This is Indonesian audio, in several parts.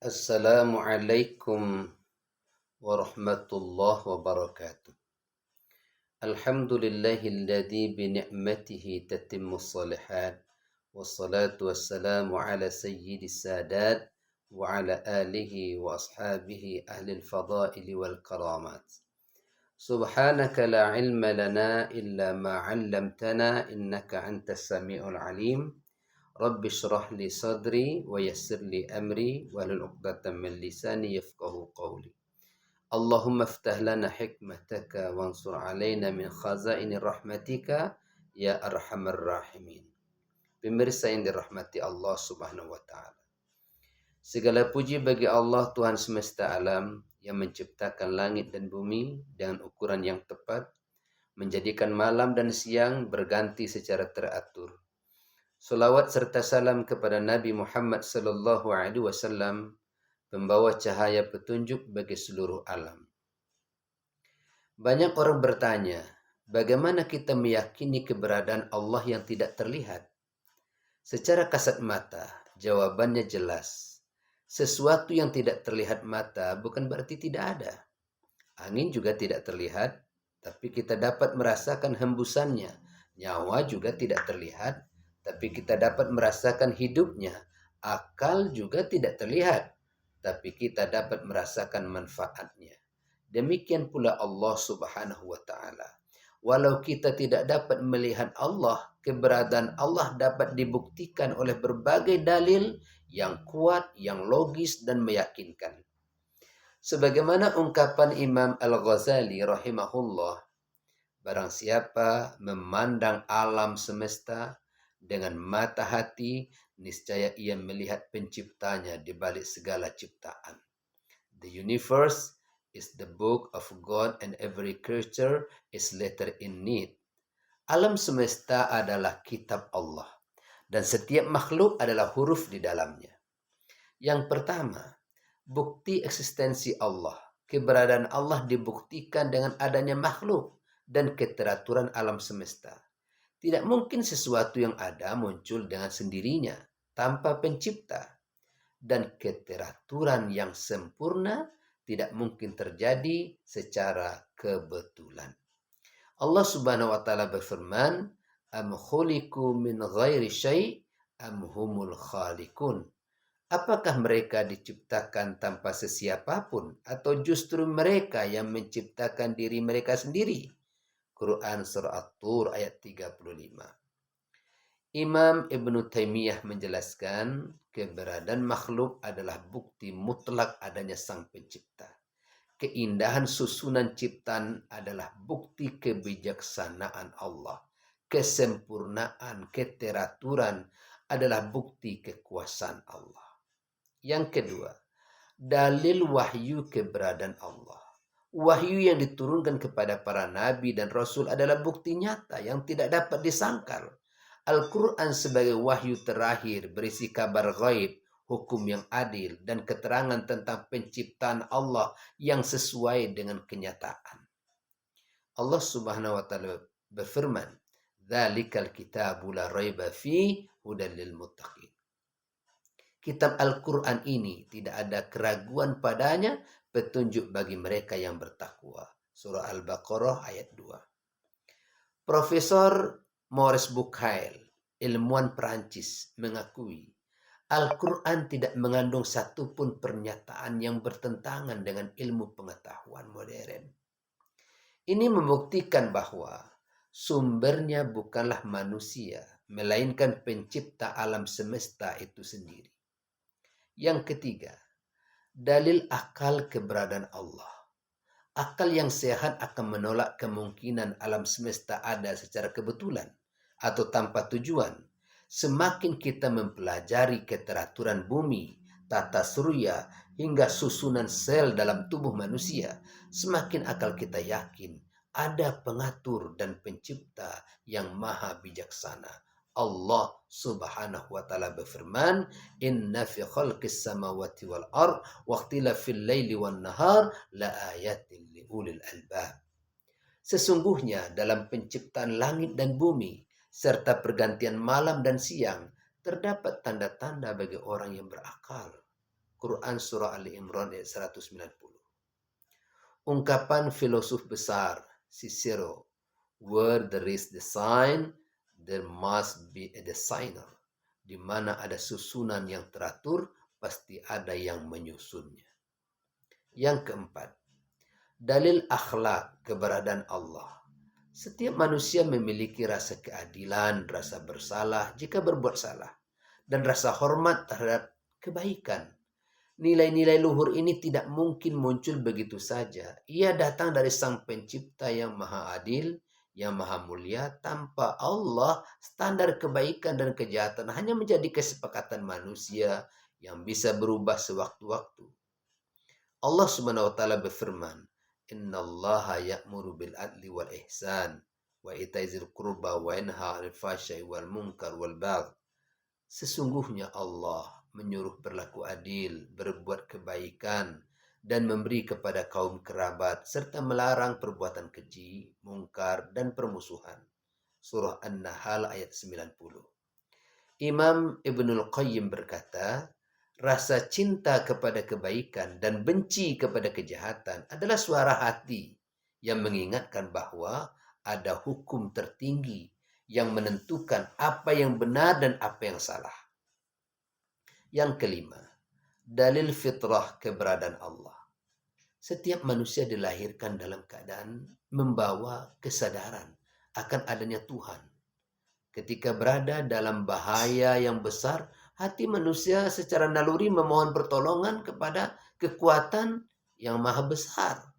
Assalamualaikum warahmatullahi wabarakatuh. Alhamdulillahilladzi bi ni'matihi tatimmus shalihat. Wassalatu wassalamu ala sayyidis sadat wa ala alihi wa ashabihi ahlil fadaili wal karamat. Subhanaka la ilma lana illa ma 'allamtana innaka antas samiul alim. Rabbi shrah li sadri wa yassir li amri wahlul 'uqdatam min lisani yafqahu qawli. Allahumma iftah lana hikmataka wansur alaina min khazaini rahmatika ya arhamar rahimin. Pemirsa yang dirahmati Allah Subhanahu wa taala. Segala puji bagi Allah Tuhan semesta alam yang menciptakan langit dan bumi dengan ukuran yang tepat, menjadikan malam dan siang berganti secara teratur. Salawat serta salam kepada Nabi Muhammad sallallahu alaihi wasallam, pembawa cahaya petunjuk bagi seluruh alam. Banyak orang bertanya, bagaimana kita meyakini keberadaan Allah yang tidak terlihat? Secara kasat mata, jawabannya jelas. Sesuatu yang tidak terlihat mata bukan berarti tidak ada. Angin juga tidak terlihat, tapi kita dapat merasakan hembusannya. Nyawa juga tidak terlihat, tapi kita dapat merasakan hidupnya. Akal juga tidak terlihat, tapi kita dapat merasakan manfaatnya. Demikian pula Allah Subhanahu wa taala. Walau kita tidak dapat melihat Allah, keberadaan Allah dapat dibuktikan oleh berbagai dalil yang kuat, yang logis dan meyakinkan. Sebagaimana ungkapan Imam Al-Ghazali rahimahullah, barang siapa memandang alam semesta dengan mata hati, niscaya ia melihat penciptanya di balik segala ciptaan. The universe is the book of God and every creature is letter in it. Alam semesta adalah kitab Allah dan setiap makhluk adalah huruf di dalamnya. Yang pertama, bukti eksistensi Allah. Keberadaan Allah dibuktikan dengan adanya makhluk dan keteraturan alam semesta. Tidak mungkin sesuatu yang ada muncul dengan sendirinya tanpa pencipta. Dan keteraturan yang sempurna tidak mungkin terjadi secara kebetulan. Allah Subhanahu wa taala berfirman, "Am khuliqu min ghairi syai' am humul khaliqun." Apakah mereka diciptakan tanpa sesiapapun atau justru mereka yang menciptakan diri mereka sendiri? Quran surah At-Tur ayat 35. Imam Ibn Taimiyah menjelaskan keberadaan makhluk adalah bukti mutlak adanya sang pencipta. Keindahan susunan ciptaan adalah bukti kebijaksanaan Allah. Kesempurnaan, keteraturan adalah bukti kekuasaan Allah. Yang kedua, dalil wahyu keberadaan Allah. Wahyu yang diturunkan kepada para nabi dan rasul adalah bukti nyata yang tidak dapat disangkal. Al-Quran sebagai wahyu terakhir berisi kabar gaib, hukum yang adil, dan keterangan tentang penciptaan Allah yang sesuai dengan kenyataan. Allah Subhanahu wa taala berfirman, "Dzalikal kitabu la raiba fi hudal lil muttaqin." Kitab Al-Quran ini tidak ada keraguan padanya, petunjuk bagi mereka yang bertakwa. Surah Al-Baqarah ayat 2. Profesor Maurice Bucaille, ilmuwan Perancis, mengakui Al-Quran tidak mengandung satupun pernyataan yang bertentangan dengan ilmu pengetahuan modern. Ini membuktikan bahwa sumbernya bukanlah manusia, melainkan pencipta alam semesta itu sendiri. Yang ketiga, dalil akal keberadaan Allah. Akal yang sehat akan menolak kemungkinan alam semesta ada secara kebetulan atau tanpa tujuan. Semakin kita mempelajari keteraturan bumi, tata surya, hingga susunan sel dalam tubuh manusia, semakin akal kita yakin ada pengatur dan pencipta yang maha bijaksana. Allah Subhanahu wa taala berfirman, "Inna fi khalqis samawati wal ard wa ikhtilafil laili wan nahar la ayatin li ulil albab." Sesungguhnya dalam penciptaan langit dan bumi serta pergantian malam dan siang terdapat tanda-tanda bagi orang yang berakal. Quran Surah Ali Imran ayat 190. Ungkapan filosof besar Cicero, where there is the sign, there must be a designer. Di mana ada susunan yang teratur, pasti ada yang menyusunnya. Yang keempat, dalil akhlak keberadaan Allah. Setiap manusia memiliki rasa keadilan, rasa bersalah jika berbuat salah, dan rasa hormat terhadap kebaikan. Nilai-nilai luhur ini tidak mungkin muncul begitu saja. Ia datang dari Sang Pencipta yang Maha Adil, yang Maha Mulia. Tanpa Allah, standar kebaikan dan kejahatan hanya menjadi kesepakatan manusia yang bisa berubah sewaktu-waktu. Allah Subhanahu wa taala berfirman, "Innallaha ya'muru bil adli wal ihsan wa ita'i dzil qurba wa yanha 'anil fahsya'i wal munkar wal baghi." Sesungguhnya Allah menyuruh berlaku adil, berbuat kebaikan, dan memberi kepada kaum kerabat, serta melarang perbuatan keji, mungkar, dan permusuhan. Surah An-Nahl ayat 90. Imam Ibnul Qayyim berkata, rasa cinta kepada kebaikan dan benci kepada kejahatan adalah suara hati yang mengingatkan bahwa ada hukum tertinggi yang menentukan apa yang benar dan apa yang salah. Yang kelima, dalil fitrah keberadaan Allah. Setiap manusia dilahirkan dalam keadaan membawa kesadaran akan adanya Tuhan. Ketika berada dalam bahaya yang besar, hati manusia secara naluri memohon pertolongan kepada kekuatan yang maha besar,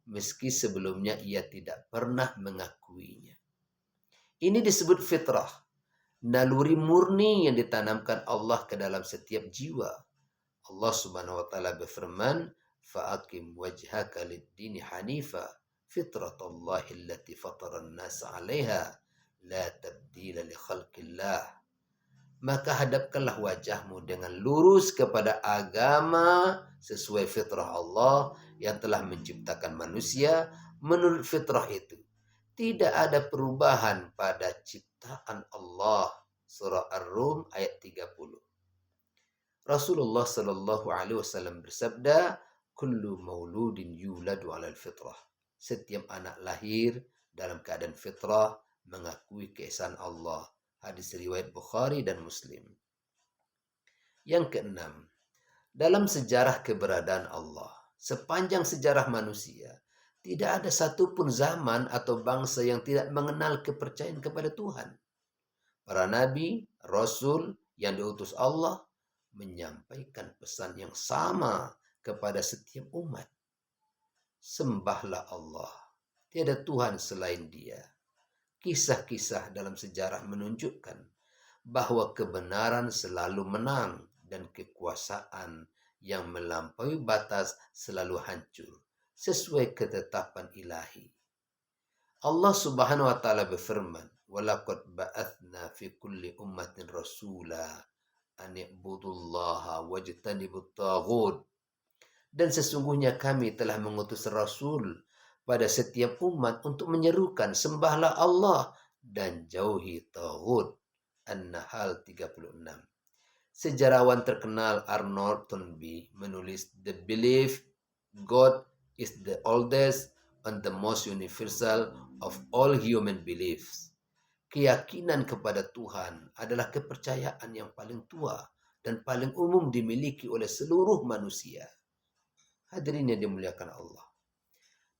meski sebelumnya ia tidak pernah mengakuinya. Ini disebut fitrah, naluri murni yang ditanamkan Allah ke dalam setiap jiwa. Allah Subhanahu wa taala berfirman, "Fa'aqim wajhaka lid-dini hanifa, fitratallahi allati fataran nasa 'alaiha, la tabdila li khalqillah." Maka hadapkanlah wajahmu dengan lurus kepada agama sesuai fitrah Allah yang telah menciptakan manusia. Menurut fitrah itu, tidak ada perubahan pada ciptaan Allah. Surah Ar-Rum ayat 30. Rasulullah Shallallahu Alaihi Wasallam bersabda, "Kullu mauludin yuladu 'alal fitrah." Setiap anak lahir dalam keadaan fitrah, mengakui keesaan Allah. Hadis riwayat Bukhari dan Muslim. Yang keenam, dalam sejarah keberadaan Allah, sepanjang sejarah manusia, tidak ada satupun zaman atau bangsa yang tidak mengenal kepercayaan kepada Tuhan. Para nabi, rasul yang diutus Allah menyampaikan pesan yang sama kepada setiap umat. Sembahlah Allah, tiada Tuhan selain Dia. Kisah-kisah dalam sejarah menunjukkan bahwa kebenaran selalu menang dan kekuasaan yang melampaui batas selalu hancur sesuai ketetapan ilahi. Allah Subhanahu wa taala berfirman, "Walaqad ba'atsna fi kulli ummatin rasula an i'budullaha wajtanibut taghut." Dan sesungguhnya kami telah mengutus rasul pada setiap umat untuk menyerukan sembahlah Allah dan jauhi taghut. An-Nahl 36. Sejarawan terkenal Arnold Toynbee menulis, "The belief God is the oldest and the most universal of all human beliefs." Keyakinan kepada Tuhan adalah kepercayaan yang paling tua dan paling umum dimiliki oleh seluruh manusia. Hadirin yang dimuliakan Allah.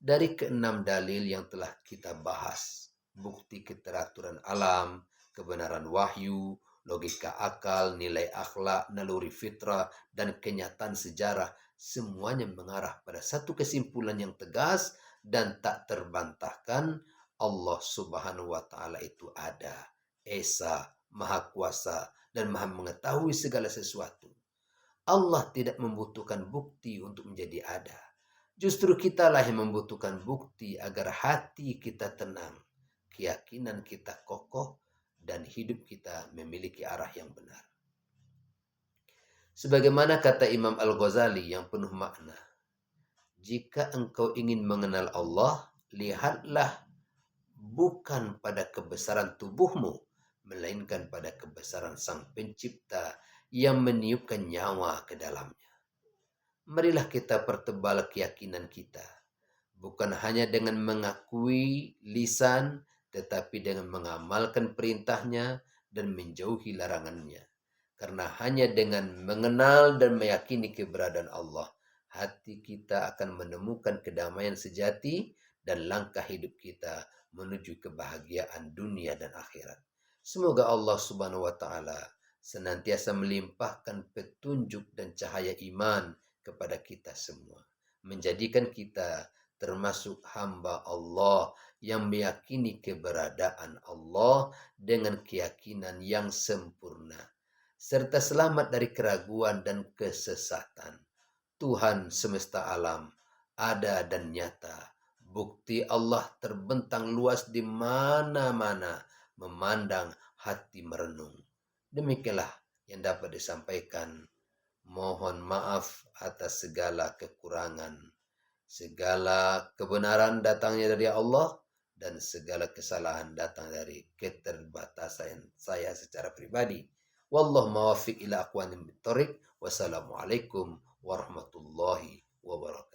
Dari keenam dalil yang telah kita bahas, bukti keteraturan alam, kebenaran wahyu, logika akal, nilai akhlak, naluri fitrah, dan kenyataan sejarah, semuanya mengarah pada satu kesimpulan yang tegas dan tak terbantahkan. Allah Subhanahu wa taala itu ada, esa, maha kuasa, dan maha mengetahui segala sesuatu. Allah tidak membutuhkan bukti untuk menjadi ada. Justru kitalah yang membutuhkan bukti agar hati kita tenang, keyakinan kita kokoh, dan hidup kita memiliki arah yang benar. Sebagaimana kata Imam Al-Ghazali yang penuh makna, jika engkau ingin mengenal Allah, lihatlah bukan pada kebesaran tubuhmu, melainkan pada kebesaran Sang Pencipta yang meniupkan nyawa ke dalamnya. marilah kita pertebal keyakinan kita. Bukan hanya dengan mengakui lisan, tetapi dengan mengamalkan perintahnya dan menjauhi larangannya. Karena hanya dengan mengenal dan meyakini keberadaan Allah, hati kita akan menemukan kedamaian sejati dan langkah hidup kita menuju kebahagiaan dunia dan akhirat. Semoga Allah Subhanahu wa taala senantiasa melimpahkan petunjuk dan cahaya iman kepada kita semua, menjadikan kita termasuk hamba Allah yang meyakini keberadaan Allah dengan keyakinan yang sempurna, serta selamat dari keraguan dan kesesatan. Tuhan semesta alam ada dan nyata. Bukti Allah terbentang luas di mana-mana, memandang hati merenung. Demikianlah yang dapat disampaikan. Mohon maaf atas segala kekurangan. Segala kebenaran datangnya dari Allah dan segala kesalahan datang dari keterbatasan saya secara pribadi. Wallahu muwaffiq ila aqwamit thoriq. Wassalamualaikum warahmatullahi wabarakatuh.